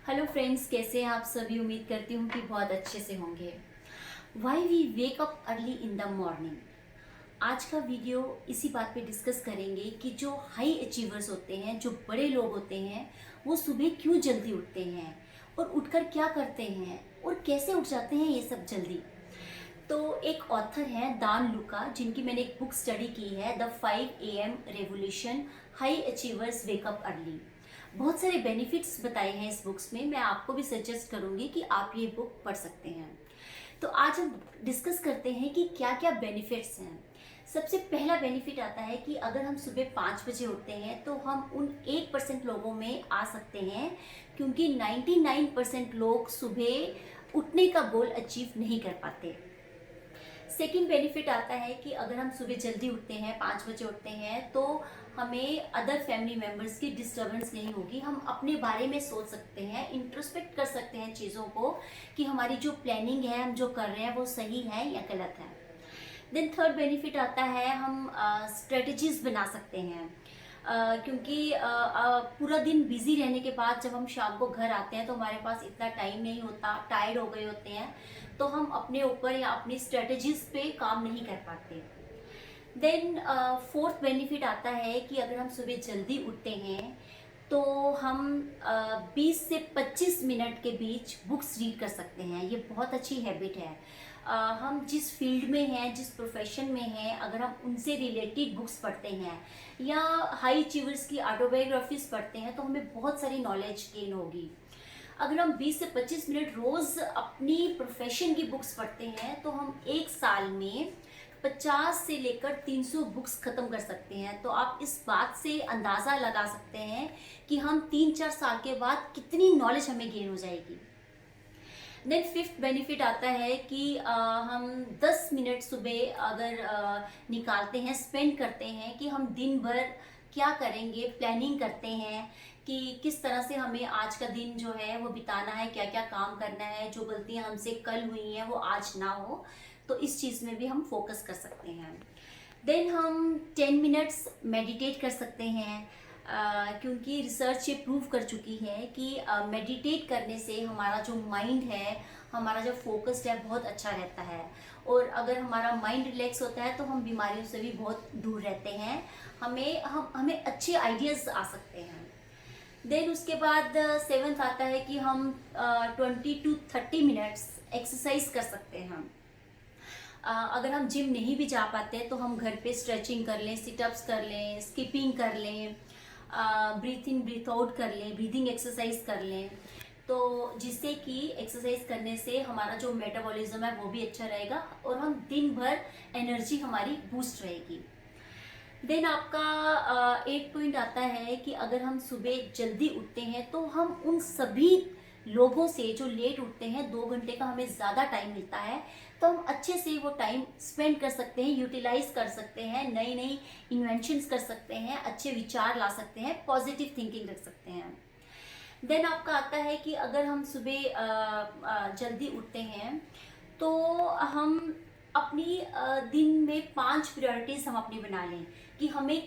Hello friends, कैसे हैं आप सभी। उम्मीद करती हूँ कि बहुत अच्छे से होंगे। Why we wake up early in the morning. आज का वीडियो इसी बात पे डिस्कस करेंगे कि जो हाई अचीवर्स होते हैं, जो बड़े लोग होते हैं, वो सुबह क्यों जल्दी उठते हैं और उठकर क्या करते हैं और कैसे उठ जाते हैं ये सब जल्दी। तो एक ऑथर हैं दान लुका, जिनकी मैंने एक बुक स्टडी की है, the 5 AM revolution, high achievers wake up early. बहुत सारे बेनिफिट्स बताए हैं इस बुक्स में। मैं आपको भी सजेस्ट करूंगी कि आप ये बुक पढ़ सकते हैं। तो आज हम डिस्कस करते हैं कि क्या क्या बेनिफिट्स हैं। सबसे पहला बेनिफिट आता है कि अगर हम सुबह 5 बजे उठते हैं तो हम उन 1% लोगों में आ सकते हैं, क्योंकि 99% लोग सुबह उठने का गोल अचीव नहीं कर पाते। सेकेंड बेनिफिट आता है कि अगर हम सुबह जल्दी उठते हैं, 5 बजे उठते हैं, तो हमें अदर फैमिली मेम्बर्स की डिस्टर्बेंस नहीं होगी। हम अपने बारे में सोच सकते हैं, इंट्रोस्पेक्ट कर सकते हैं चीज़ों को कि हमारी जो प्लानिंग है, हम जो कर रहे हैं वो सही है या गलत है। देन थर्ड बेनिफिट आता है, हम स्ट्रेटजीज बना सकते हैं। क्योंकि पूरा दिन बिजी रहने के बाद जब हम शाम को घर आते हैं तो हमारे पास इतना टाइम नहीं होता, टायर्ड हो गए होते हैं, तो हम अपने ऊपर या अपनी स्ट्रेटजीज पे काम नहीं कर पाते। देन फोर्थ बेनिफिट आता है कि अगर हम सुबह जल्दी उठते हैं तो हम 20 से 25 मिनट के बीच बुक्स रीड कर सकते हैं। ये बहुत अच्छी हैबिट है। हम जिस फील्ड में हैं, जिस प्रोफेशन में हैं, अगर हम उनसे रिलेटेड बुक्स पढ़ते हैं या हाई अचीवर्स की ऑटोबायोग्राफीज पढ़ते हैं तो हमें बहुत सारी नॉलेज गेन होगी। अगर हम 20 से 25 मिनट रोज अपनी प्रोफेशन की बुक्स पढ़ते हैं तो हम एक साल में 50 से लेकर 300 बुक्स खत्म कर सकते हैं। तो आप इस बात से अंदाज़ा लगा सकते हैं कि हम 3-4 साल के बाद कितनी नॉलेज हमें गेन हो जाएगी। देन फिफ्थ बेनिफिट आता है कि हम 10 मिनट सुबह अगर निकालते हैं, स्पेंड करते हैं कि हम दिन भर क्या करेंगे, प्लानिंग करते हैं कि किस तरह से हमें आज का दिन जो है वो बिताना है, क्या क्या काम करना है, जो गलतियां हमसे कल हुई हैं वो आज ना हो। तो इस चीज़ में भी हम फोकस कर सकते हैं। देन हम 10 मिनट्स मेडिटेट कर सकते हैं। क्योंकि रिसर्च ये प्रूव कर चुकी है कि मेडिटेट करने से हमारा जो माइंड है, हमारा जो फोकस्ड है, बहुत अच्छा रहता है। और अगर हमारा माइंड रिलैक्स होता है तो हम बीमारियों से भी बहुत दूर रहते हैं। हमें अच्छे आइडियाज़ आ सकते हैं। देन उसके बाद सेवन्थ आता है कि हम 20 to 30 मिनट्स एक्सरसाइज कर सकते हैं। अगर हम जिम नहीं भी जा पाते तो हम घर पे स्ट्रेचिंग कर लें, सिटअप्स कर लें, स्किपिंग कर लें, ब्रीथ इन ब्रीथ आउट कर लें, ब्रीदिंग एक्सरसाइज कर लें। तो जिससे कि एक्सरसाइज करने से हमारा जो मेटाबॉलिज्म है वो भी अच्छा रहेगा और हम दिन भर एनर्जी हमारी बूस्ट रहेगी। देन आपका एक पॉइंट आता है कि अगर हम सुबह जल्दी उठते हैं तो हम उन सभी लोगों से जो लेट उठते हैं, 2 घंटे का हमें ज़्यादा टाइम मिलता है, तो हम अच्छे से वो टाइम स्पेंड कर सकते हैं, यूटिलाइज कर सकते हैं, नई नई इन्वेंशंस कर सकते हैं, अच्छे विचार ला सकते हैं, पॉजिटिव थिंकिंग रख सकते हैं। देन आपका आता है कि अगर हम सुबह जल्दी उठते हैं तो हम अपनी दिन में 5 प्रायोरिटीज़ हम अपनी बना लें कि हमें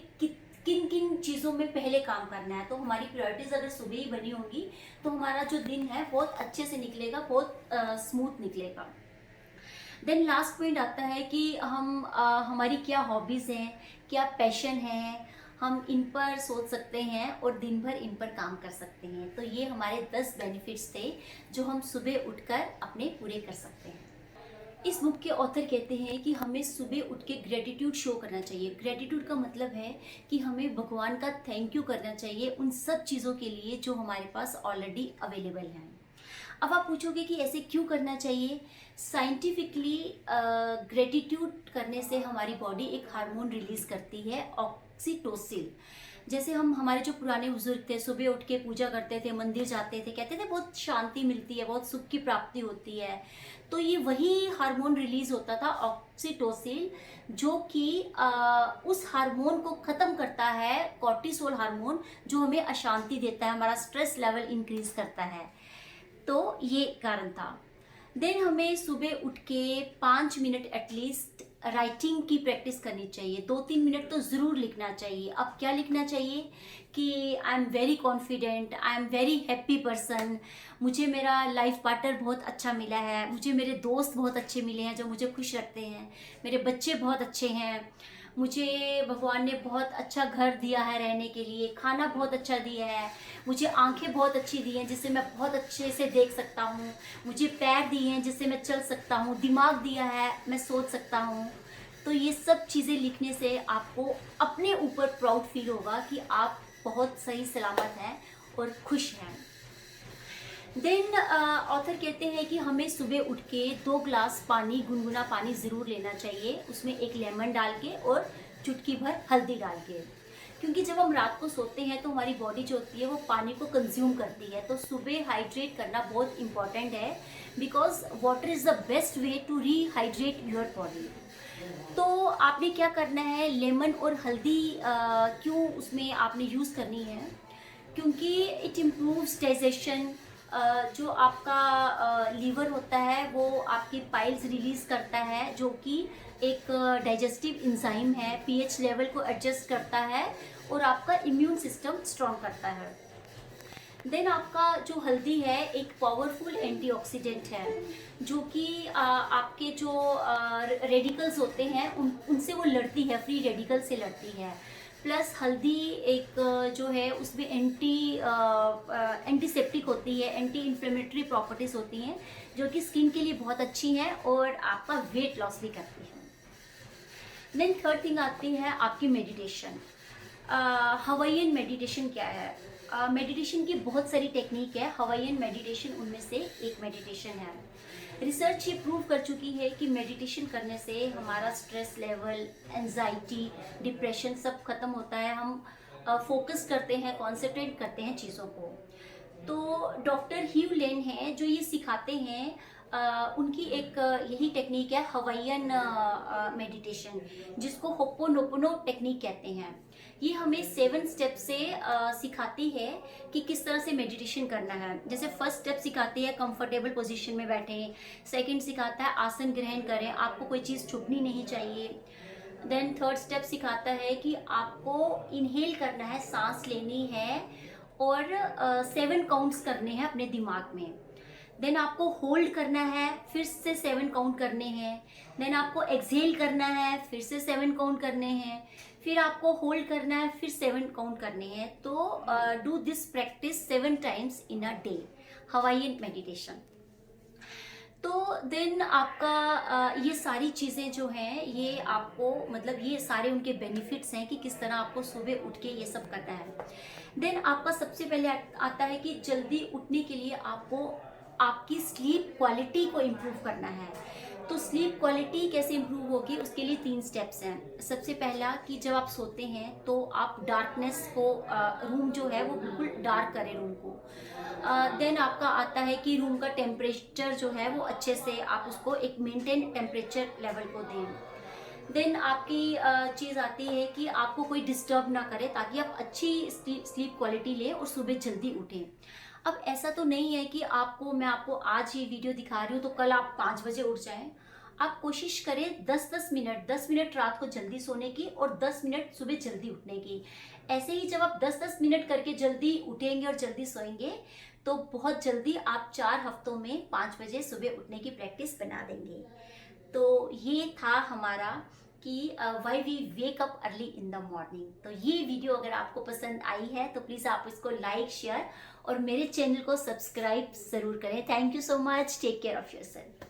किन किन चीज़ों में पहले काम करना है। तो हमारी प्रायोरिटीज़ अगर सुबह ही बनी होगी तो हमारा जो दिन है बहुत अच्छे से निकलेगा, बहुत स्मूथ निकलेगा। देन लास्ट पॉइंट आता है कि हमारी क्या हॉबीज़ हैं, क्या पैशन है, हम इन पर सोच सकते हैं और दिन भर इन पर काम कर सकते हैं। तो ये हमारे 10 बेनिफिट्स थे जो हम सुबह उठकर अपने पूरे कर सकते हैं। इस बुक के ऑथर कहते हैं कि हमें सुबह उठ के ग्रेटिट्यूड शो करना चाहिए। ग्रेटिट्यूड का मतलब है कि हमें भगवान का थैंक यू करना चाहिए उन सब चीज़ों के लिए जो हमारे पास ऑलरेडी अवेलेबल हैं। अब आप पूछोगे कि ऐसे क्यों करना चाहिए। साइंटिफिकली ग्रेटिट्यूड करने से हमारी बॉडी एक हार्मोन रिलीज करती है, ऑक्सीटोसिन। जैसे हमारे जो पुराने बुजुर्ग थे, सुबह उठ के पूजा करते थे, मंदिर जाते थे, कहते थे बहुत शांति मिलती है, बहुत सुख की प्राप्ति होती है। तो ये वही हार्मोन रिलीज होता था, ऑक्सीटोसिन, जो कि उस हार्मोन को ख़त्म करता है, कॉर्टिसोल हार्मोन, जो हमें अशांति देता है, हमारा स्ट्रेस लेवल इंक्रीज करता है। तो ये कारण था। देन हमें सुबह उठ के 5 मिनट एटलीस्ट राइटिंग की प्रैक्टिस करनी चाहिए। 2-3 मिनट तो ज़रूर लिखना चाहिए। अब क्या लिखना चाहिए कि I am very confident, I am very happy person, मुझे मेरा लाइफ पार्टनर बहुत अच्छा मिला है, मुझे मेरे दोस्त बहुत अच्छे मिले हैं जो मुझे खुश रखते हैं, मेरे बच्चे बहुत अच्छे हैं, मुझे भगवान ने बहुत अच्छा घर दिया है रहने के लिए, खाना बहुत अच्छा दिया है, मुझे आंखें बहुत अच्छी दी हैं जिससे मैं बहुत अच्छे से देख सकता हूँ, मुझे पैर दिए हैं जिससे मैं चल सकता हूँ, दिमाग दिया है मैं सोच सकता हूँ। तो ये सब चीज़ें लिखने से आपको अपने ऊपर प्राउड फील होगा कि आप बहुत सही सलामत हैं और खुश हैं। देन ऑथर कहते हैं कि हमें सुबह उठ के 2 ग्लास पानी, गुनगुना पानी ज़रूर लेना चाहिए, उसमें एक लेमन डाल के और चुटकी भर हल्दी डाल के, क्योंकि जब हम रात को सोते हैं तो हमारी बॉडी जो होती है वो पानी को कंज्यूम करती है। तो सुबह हाइड्रेट करना बहुत इंपॉर्टेंट है, because water is the best way to rehydrate your body. तो आपने क्या करना है, लेमन और हल्दी क्यों उसमें आपने यूज़ करनी है, क्योंकि इट इम्प्रूव्स डाइजेशन। जो आपका लीवर होता है वो आपकी पाइल्स रिलीज करता है, जो कि एक डाइजेस्टिव इंजाइम है, पीएच लेवल को एडजस्ट करता है और आपका इम्यून सिस्टम स्ट्रॉन्ग करता है। देन आपका जो हल्दी है एक पावरफुल एंटीऑक्सीडेंट है, जो कि आपके जो रेडिकल्स होते हैं उनसे वो लड़ती है, फ्री रेडिकल से लड़ती है। प्लस हल्दी एक जो है उसमें एंटीसेप्टिक होती है, एंटी इन्फ्लेमेटरी प्रॉपर्टीज होती हैं जो कि स्किन के लिए बहुत अच्छी हैं और आपका वेट लॉस भी करती है। देन थर्ड थिंग आती है आपकी मेडिटेशन। हवाईयन मेडिटेशन क्या है? मेडिटेशन की बहुत सारी टेक्निक है, हवाईयन मेडिटेशन उनमें से एक मेडिटेशन है। रिसर्च ये प्रूव कर चुकी है कि मेडिटेशन करने से हमारा स्ट्रेस लेवल, एंजाइटी, डिप्रेशन सब खत्म होता है। हम फोकस करते हैं, कॉन्सेंट्रेट करते हैं चीज़ों को। तो डॉक्टर ह्यू लेन हैं जो ये सिखाते हैं, उनकी एक यही टेक्निक है हवाईयन मेडिटेशन, जिसको होपोनोपोनो टेक्निक कहते हैं। ये हमें 7 स्टेप से सिखाती है कि किस तरह से मेडिटेशन करना है। जैसे फर्स्ट स्टेप सिखाती है कंफर्टेबल पोजीशन में बैठें, सेकंड सिखाता है आसन ग्रहण करें, आपको कोई चीज़ छुपनी नहीं चाहिए। देन थर्ड स्टेप सिखाता है कि आपको इनहेल करना है, सांस लेनी है और 7 काउंट्स करने हैं अपने दिमाग में। देन आपको होल्ड करना है, फिर से 7 काउंट करने हैं। देन आपको एक्सहेल करना है, फिर से 7 काउंट करने हैं। फिर आपको होल्ड करना है, फिर 7 काउंट करने हैं। तो do this practice 7 times in a day, Hawaiian meditation. तो देन आपका ये सारी चीज़ें जो हैं ये आपको, मतलब ये सारे उनके बेनिफिट्स हैं कि किस तरह आपको सुबह उठ के ये सब करना है। देन आपका सबसे पहले आता है कि जल्दी उठने के लिए आपको आपकी स्लीप क्वालिटी को इम्प्रूव करना है। तो स्लीप क्वालिटी कैसे इम्प्रूव होगी, उसके लिए 3 स्टेप्स हैं। सबसे पहला कि जब आप सोते हैं तो आप डार्कनेस को, रूम जो है वो बिल्कुल डार्क करें रूम को। देन आपका आता है कि रूम का टेम्परेचर जो है वो अच्छे से आप उसको एक मेंटेन टेम्परेचर लेवल को दें। देन आपकी चीज़ आती है कि आपको कोई डिस्टर्ब ना करे, ताकि आप अच्छी स्लीप क्वालिटी लें और सुबह जल्दी उठें। अब ऐसा तो नहीं है कि मैं आपको आज ही वीडियो दिखा रही हूँ तो कल आप 5 बजे उठ जाएं। आप कोशिश करें 10 मिनट रात को जल्दी सोने की और 10 मिनट सुबह जल्दी उठने की। ऐसे ही जब आप 10 मिनट करके जल्दी उठेंगे और जल्दी सोएंगे तो बहुत जल्दी आप 4 हफ्तों में 5 बजे सुबह उठने की प्रैक्टिस बना देंगे। तो ये था हमारा कि why we wake up early in the morning. तो ये वीडियो अगर आपको पसंद आई है तो प्लीज़ आप इसको लाइक, शेयर और मेरे चैनल को सब्सक्राइब ज़रूर करें। Thank you so much. Take care of yourself.